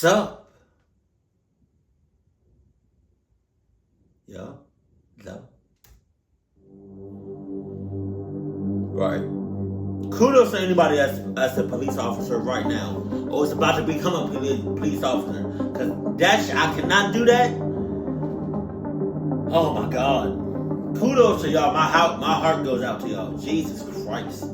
up? Yo. Right. Kudos to anybody that's a police officer right now, or is about to become a police officer. Cause that I cannot do that. Oh my God. Kudos to y'all. My heart goes out to y'all. Jesus Christ.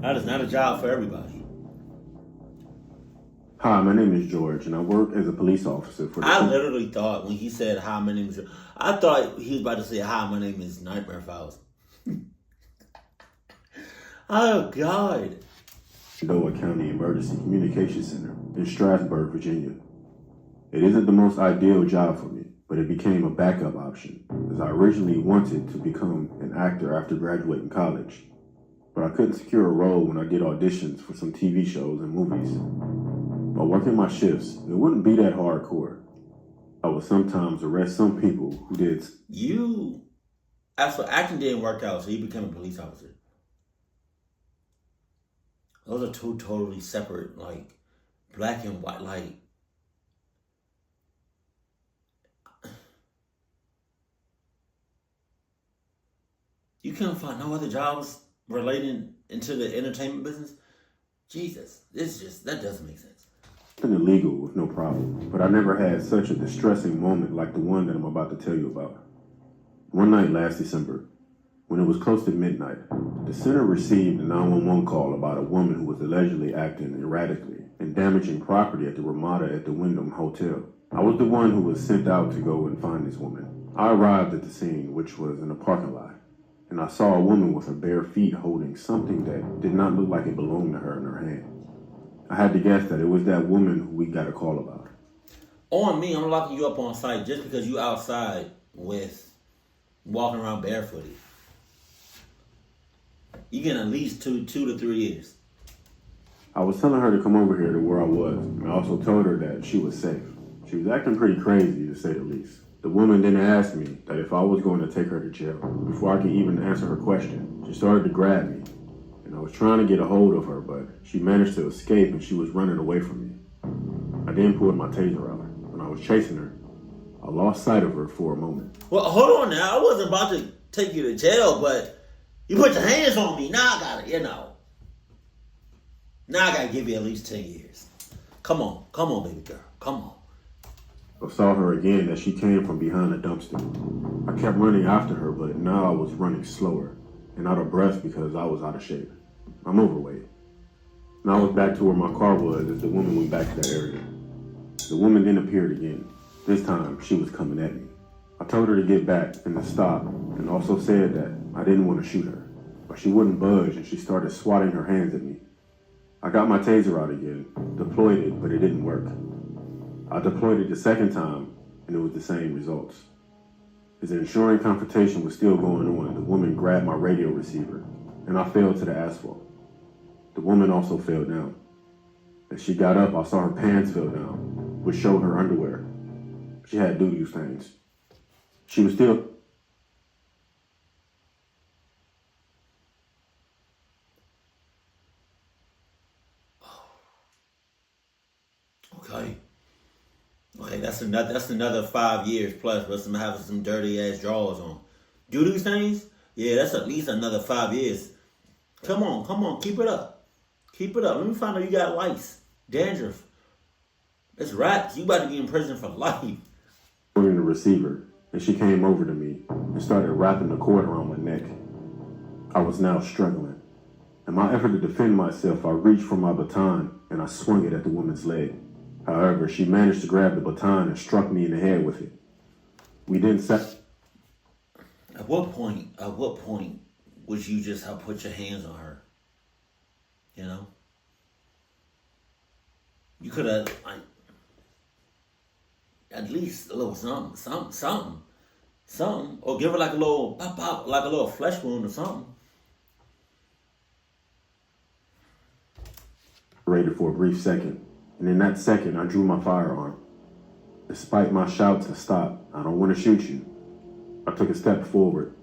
That is not a job for everybody. Hi, my name is George, and I work as a police officer for the... I literally thought when he said, hi, my name is George, I thought he was about to say, hi, my name is Nightmare Files. Oh, God. Noah County Emergency Communication Center in Strasburg, Virginia. It isn't the most ideal job for me, but it became a backup option, as I originally wanted to become an actor after graduating college. But I couldn't secure a role when I did auditions for some TV shows and movies. While working my shifts, it wouldn't be that hardcore. I would sometimes arrest some people who did... As for acting didn't work out, so you became a police officer. Those are two totally separate, like, black and white, like... You couldn't find no other jobs relating into the entertainment business? Jesus, that doesn't make sense. Illegal with no problem, but I never had such a distressing moment like the one that I'm about to tell you about. One night last December, when it was close to midnight, the center received a 911 call about a woman who was allegedly acting erratically and damaging property at the Ramada at the Wyndham Hotel. I was the one who was sent out to go and find this woman. I arrived at the scene, which was in a parking lot, and I saw a woman with her bare feet holding something that did not look like it belonged to her in her hand. I had to guess that it was that woman who we got a call about. On me, I'm locking you up on site just because you outside with walking around barefooted. You get at least two to 3 years. I was telling her to come over here to where I was, and I also told her that she was safe. She was acting pretty crazy, to say the least. The woman then asked me that if I was going to take her to jail. Before I could even answer her question, she started to grab me. And I was trying to get a hold of her, but she managed to escape and she was running away from me. I then pulled my taser out. When I was chasing her, I lost sight of her for a moment. Well, hold on now. I wasn't about to take you to jail, but you put your hands on me. Now I gotta, Now I gotta give you at least 10 years. Come on, baby girl. Come on. I saw her again as she came from behind a dumpster. I kept running after her, but now I was running slower and out of breath because I was out of shape. I'm overweight. Now I was back to where my car was as the woman went back to that area. The woman then appeared again. This time, she was coming at me. I told her to get back and to stop, and also said that I didn't want to shoot her. But she wouldn't budge, and she started swatting her hands at me. I got my taser out again, deployed it, but it didn't work. I deployed it the second time, and it was the same results. As the ensuring confrontation was still going on, the woman grabbed my radio receiver, and I fell to the asphalt. The woman also fell down. As she got up, I saw her pants fell down, which showed her underwear. She had doo-doo stains. She was still... Okay, that's another 5 years plus with some having some dirty ass drawers on. Doo-doo stains? Yeah, that's at least another 5 years. Come on, keep it up. Let me find out you got lice, dandruff. It's rats. You about to be in prison for life. The receiver, and she came over to me and started wrapping the cord around my neck. I was now struggling. In my effort to defend myself, I reached for my baton and I swung it at the woman's leg. However, she managed to grab the baton and struck me in the head with it. We then sat... At what point would you just have put your hands on her? You could have, at least a little something. Or give her like a little pop, like a little flesh wound or something. Rated for a brief second, and in that second, I drew my firearm. Despite my shout to stop, I don't want to shoot you, I took a step forward,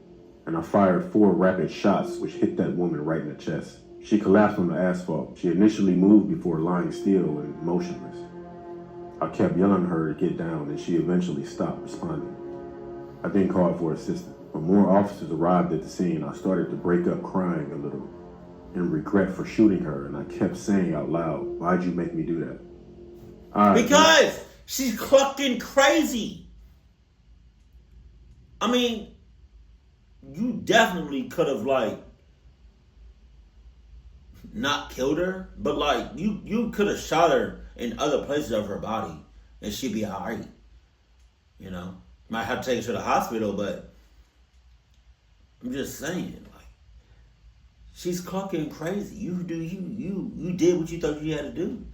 and I fired 4 rapid shots which hit that woman right in the chest. She collapsed on the asphalt. She initially moved before lying still and motionless. I kept yelling at her to get down, and she eventually stopped responding. I then called for assistance. When more officers arrived at the scene, I started to break up crying a little in regret for shooting her, and I kept saying out loud, "Why'd you make me do that?" Because she's fucking crazy. I mean, you definitely could have, like, not killed her, but, like, you could have shot her in other places of her body, and she'd be alright. You know? Might have to take her to the hospital, but I'm just saying, like, she's fucking crazy. You did what you thought you had to do.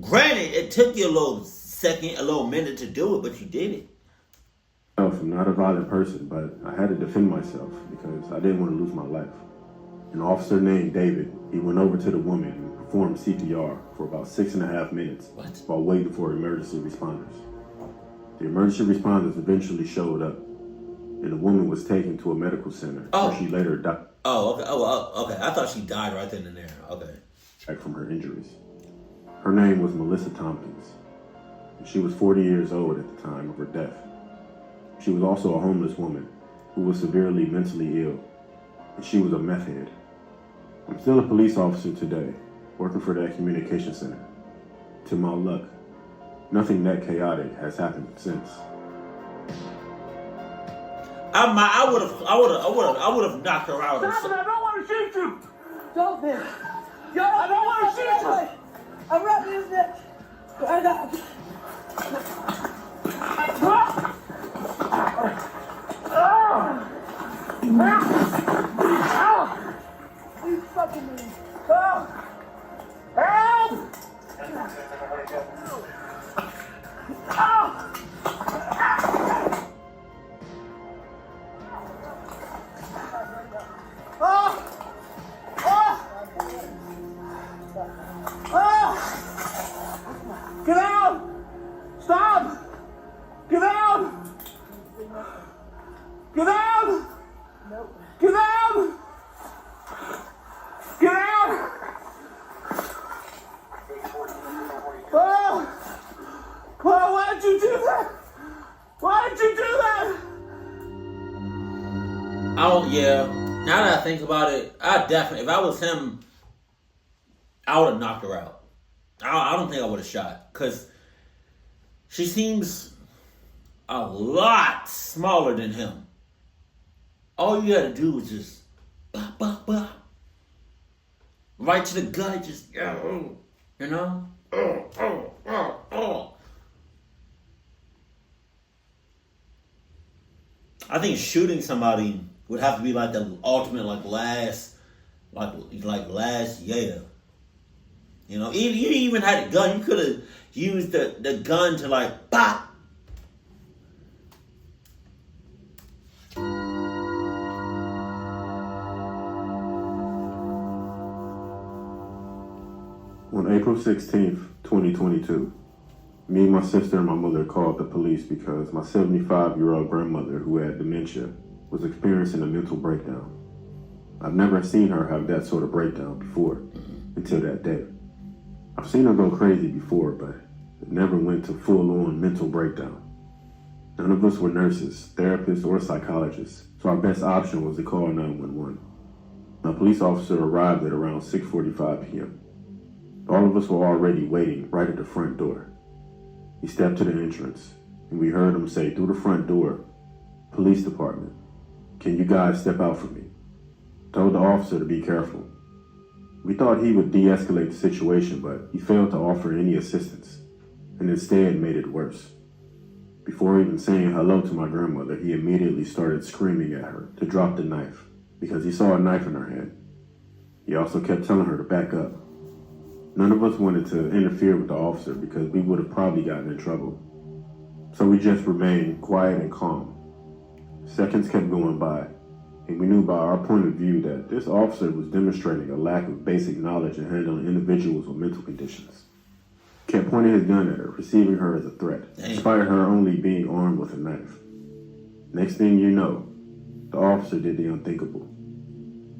Granted, it took you a little minute to do it, but you did it. I'm not a violent person, but I had to defend myself because I didn't want to lose my life. An officer named David, he went over to the woman and performed CPR for about 6.5 minutes while waiting for emergency responders. The emergency responders eventually showed up, and the woman was taken to a medical center where she later died. Oh, okay. Okay. I thought she died right then and there. Okay. Back from her injuries. Her name was Melissa Tompkins, and she was 40 years old at the time of her death. She was also a homeless woman who was severely mentally ill, and she was a meth head. I'm still a police officer today, working for that communication center. To my luck, nothing that chaotic has happened since. I would have knocked her out. Stop it! I don't want to shoot you. Don't, man. Yo, I don't want to shoot you. I'm wrapping his neck. I got. He's fucking me. Help! Get out! Stop! Get out! Get out! Nope. Get out! Get out! Oh, why did you do that? Why did you do that? Yeah. Now that I think about it, I definitely, if I was him, I would have knocked her out. I don't think I would have shot, because she seems a lot smaller than him. All you had to do was just bah, bah, bah. Right to the gut, just, you know? I think shooting somebody would have to be like the ultimate, like last yeah. You know, you even had a gun. You could have used the gun to like pop. On April 16th, 2022, me, my sister, and my mother called the police because my 75-year-old grandmother, who had dementia, was experiencing a mental breakdown. I've never seen her have that sort of breakdown before, until that day. I've seen her go crazy before, but it never went to full-on mental breakdown. None of us were nurses, therapists, or psychologists, so our best option was to call 911. A police officer arrived at around 6:45 p.m. All of us were already waiting right at the front door. He stepped to the entrance, and we heard him say through the front door, "Police department, can you guys step out for me?" Told the officer to be careful. We thought he would de-escalate the situation, but he failed to offer any assistance, and instead made it worse. Before even saying hello to my grandmother, he immediately started screaming at her to drop the knife, because he saw a knife in her hand. He also kept telling her to back up. None of us wanted to interfere with the officer because we would have probably gotten in trouble. So we just remained quiet and calm. Seconds kept going by, and we knew by our point of view that this officer was demonstrating a lack of basic knowledge in handling individuals with mental conditions. Kept pointing his gun at her, perceiving her as a threat, despite her only being armed with a knife. Next thing you know, the officer did the unthinkable.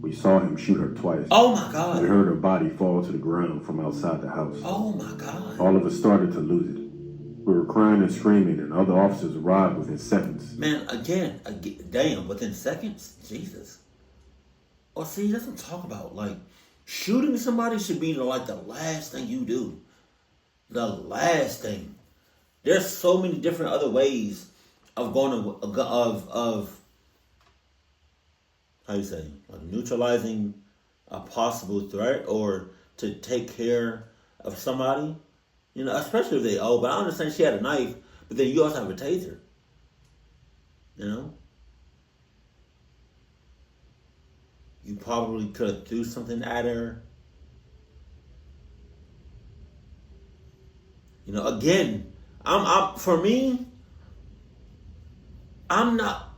We saw him shoot her twice. Oh my God. We heard her body fall to the ground from outside the house. Oh my God. All of us started to lose it. We were crying and screaming, and other officers arrived within seconds. Man, again, damn, within seconds? Jesus. Oh, see, that's what I'm talking about. Like, shooting somebody should be like the last thing you do. The last thing. There's so many different other ways of going to, of how you say, like neutralizing a possible threat or to take care of somebody. You know, especially if they owe. But I understand she had a knife, but then you also have a taser. You know? You probably could have threw something at her. You know, again, I'm for me, I'm not.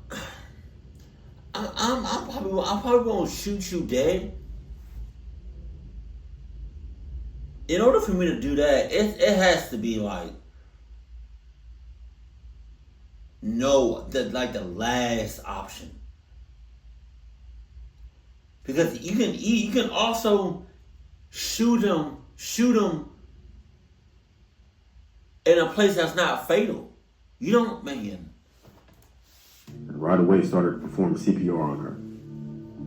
I'm probably gonna shoot you dead. In order for me to do that, it has to be like the last option. Because you can also shoot him in a place that's not fatal. You don't, man. And right away started to perform CPR on her.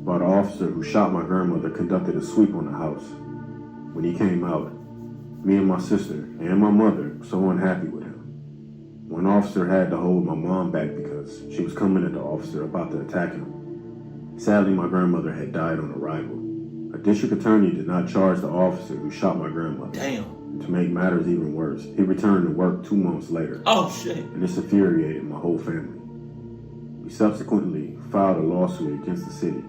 But the officer who shot my grandmother conducted a sweep on the house. When he came out, me and my sister and my mother were so unhappy with him. One officer had to hold my mom back because she was coming at the officer about to attack him. Sadly, my grandmother had died on arrival. A district attorney did not charge the officer who shot my grandmother. Damn. To make matters even worse, he returned to work 2 months later. Oh, shit. And this infuriated my whole family. We subsequently filed a lawsuit against the city,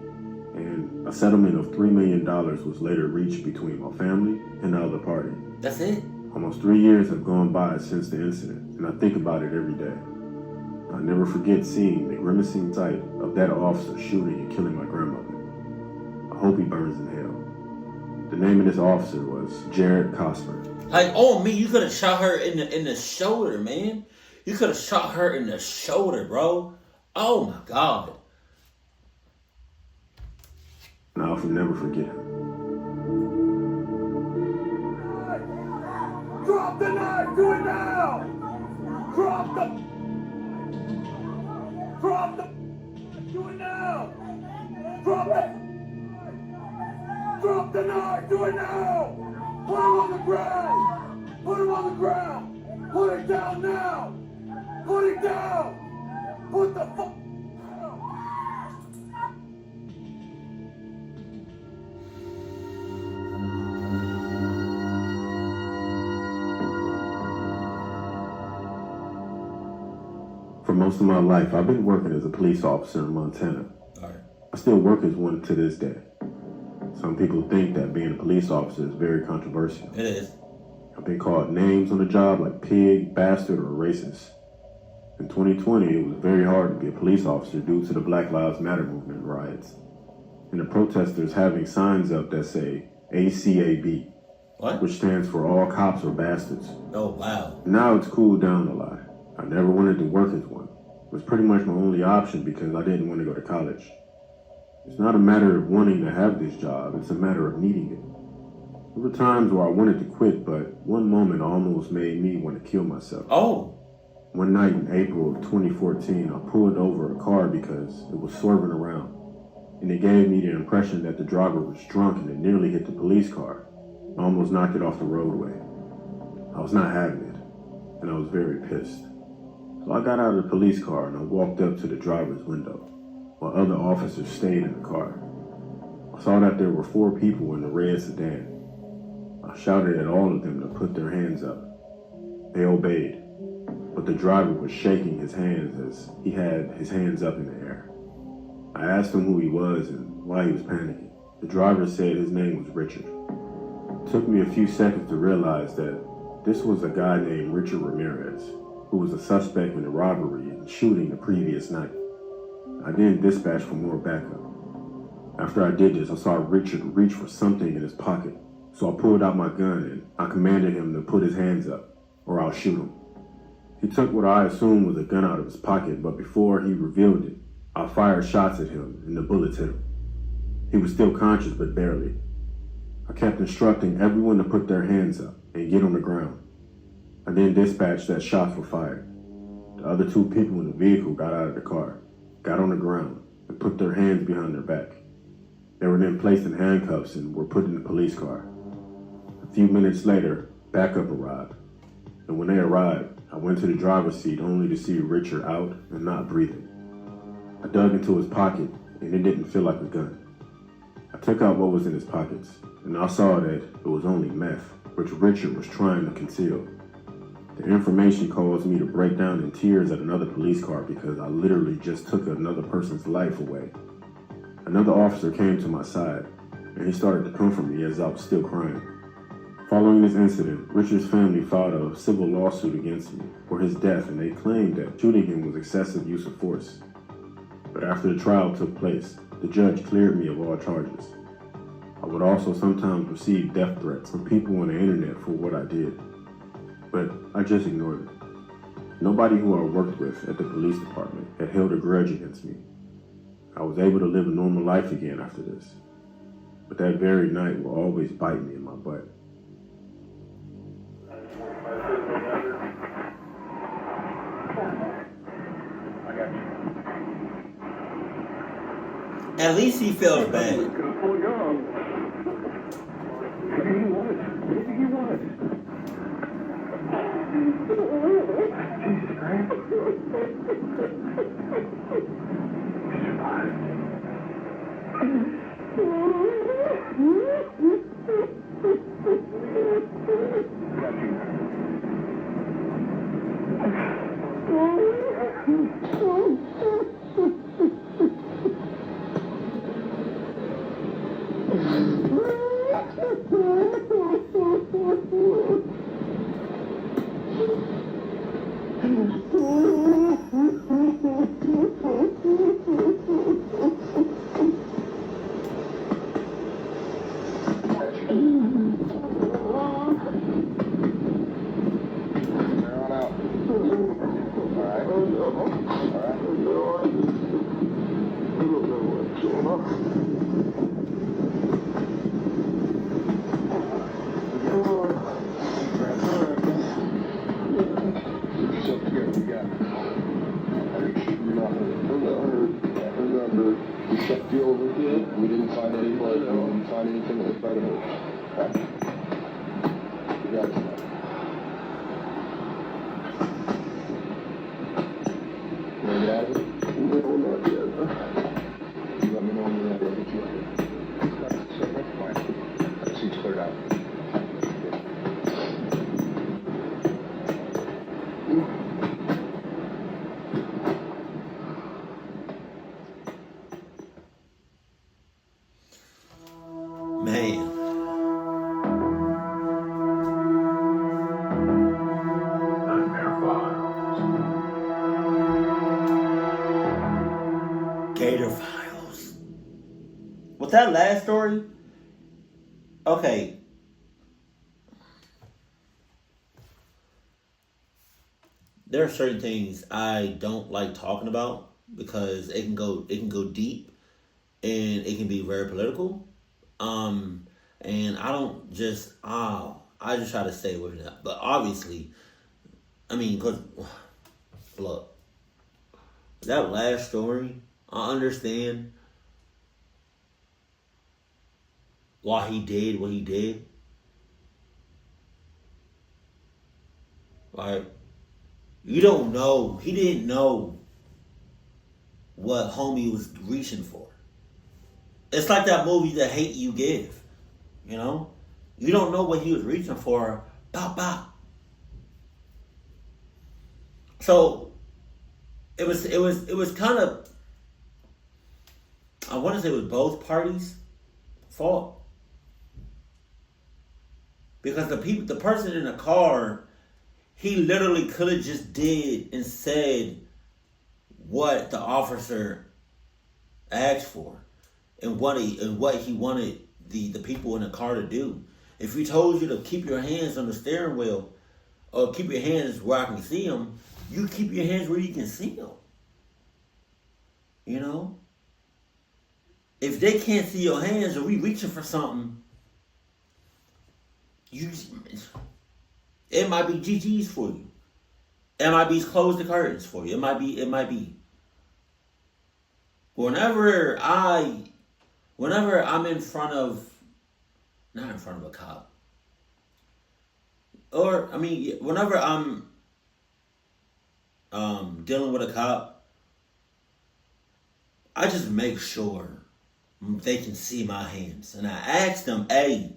and a settlement of $3 million was later reached between my family and the other party. That's it? Almost 3 years have gone by since the incident, and I think about it every day. I never forget seeing the grimacing sight of that officer shooting and killing my grandmother. I hope he burns in hell. The name of this officer was Jared Cosper. Like, oh me, you could have shot her in the shoulder, man. You could have shot her in the shoulder, bro. Oh my God. And I'll never forget him. Drop the knife! Do it now! Drop the... Do it now! Drop the knife! Do it now! Put him on the ground! Put him on the ground! Put it down now! Put it down! Put the fuck... For most of my life, I've been working as a police officer in Montana. All right. I still work as one to this day. Some people think that being a police officer is very controversial. It is. I've been called names on the job like pig, bastard, or racist. In 2020, it was very hard to be a police officer due to the Black Lives Matter movement riots, and the protesters having signs up that say ACAB, What? which stands for all cops are bastards. Oh, wow. Now it's cooled down a lot. I never wanted to work as one. It was pretty much my only option because I didn't want to go to college. It's not a matter of wanting to have this job, it's a matter of needing it. There were times where I wanted to quit, but one moment almost made me want to kill myself. Oh. One night in April of 2014, I pulled over a car because it was swerving around, and it gave me the impression that the driver was drunk and it nearly hit the police car. I almost knocked it off the roadway. I was not having it, and I was very pissed. So I got out of the police car and I walked up to the driver's window, while other officers stayed in the car. I saw that there were 4 people in the red sedan. I shouted at all of them to put their hands up. They obeyed, but the driver was shaking his hands as he had his hands up in the air. I asked him who he was and why he was panicking. The driver said his name was Richard. It took me a few seconds to realize that this was a guy named Richard Ramirez, who was a suspect in the robbery and shooting the previous night. I then dispatched for more backup. After I did this, I saw Richard reach for something in his pocket, so I pulled out my gun and I commanded him to put his hands up, or I'll shoot him. He took what I assumed was a gun out of his pocket, but before he revealed it, I fired shots at him and the bullets hit him. He was still conscious, but barely. I kept instructing everyone to put their hands up and get on the ground. I then dispatched that shots were fired. The other 2 people in the vehicle got out of the car, got on the ground, and put their hands behind their back. They were then placed in handcuffs and were put in the police car. A few minutes later, backup arrived. And when they arrived, I went to the driver's seat only to see Richard out and not breathing. I dug into his pocket, and it didn't feel like a gun. I took out what was in his pockets, and I saw that it was only meth, which Richard was trying to conceal. The information caused me to break down in tears at another police car because I literally just took another person's life away. Another officer came to my side, and he started to comfort me as I was still crying. Following this incident, Richard's family filed a civil lawsuit against me for his death, and they claimed that shooting him was excessive use of force. But after the trial took place, the judge cleared me of all charges. I would also sometimes receive death threats from people on the internet for what I did, but I just ignored it. Nobody who I worked with at the police department had held a grudge against me. I was able to live a normal life again after this, but that very night will always bite me in my butt. At least he feels bad. Jesus Christ. We checked you over here. We didn't find any blood. We didn't find anything that was by the hood. Okay. You got it. You want to get out of it? No, not yet. You let me know when you're ready. I'll get you out of here. That's fine. That seat's cleared out. Man. Gator Files. With that last story, okay. There are certain things I don't like talking about because it can go deep and it can be very political. And I don't just, I just try to stay away from that. But obviously, I mean, because, look, that last story, I understand why he did what he did. Like, you don't know, he didn't know what homie was reaching for. It's like that movie, The Hate You Give. You know? You don't know what he was reaching for. Bop, bop. So, it was kind of, I want to say it was both parties' fault. Because the person in the car, he literally could have just did and said what the officer asked for. And what he wanted the people in the car to do. If he told you to keep your hands on the steering wheel, or keep your hands where I can see them, you keep your hands where you can see them. You know? If they can't see your hands, or we reaching for something, it It might be GG's for you. It might be close the curtains for you. It might be. Whenever I'm in front of, not in front of a cop, or I mean, whenever I'm dealing with a cop, I just make sure they can see my hands, and I ask them, "Hey,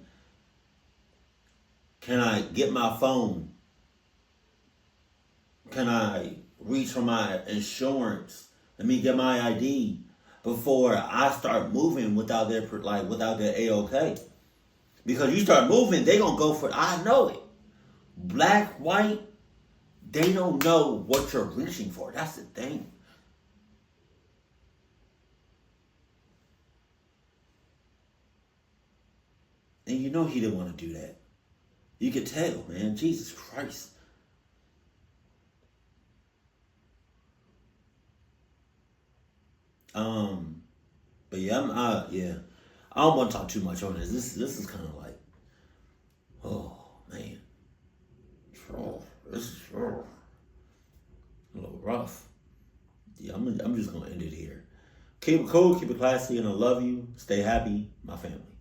can I get my phone? Can I reach for my insurance? Let me get my ID before I start moving without their A-OK." Because you start moving, they gonna go for it. I know it. Black, white, they don't know what you're reaching for. That's the thing. And you know he didn't want to do that. You could tell, man. Jesus Christ. But yeah, I don't want to talk too much on this. This is kind of like, oh man, this is a little rough. Yeah, I'm just gonna end it here. Keep it cool, keep it classy, and I love you. Stay happy, my family.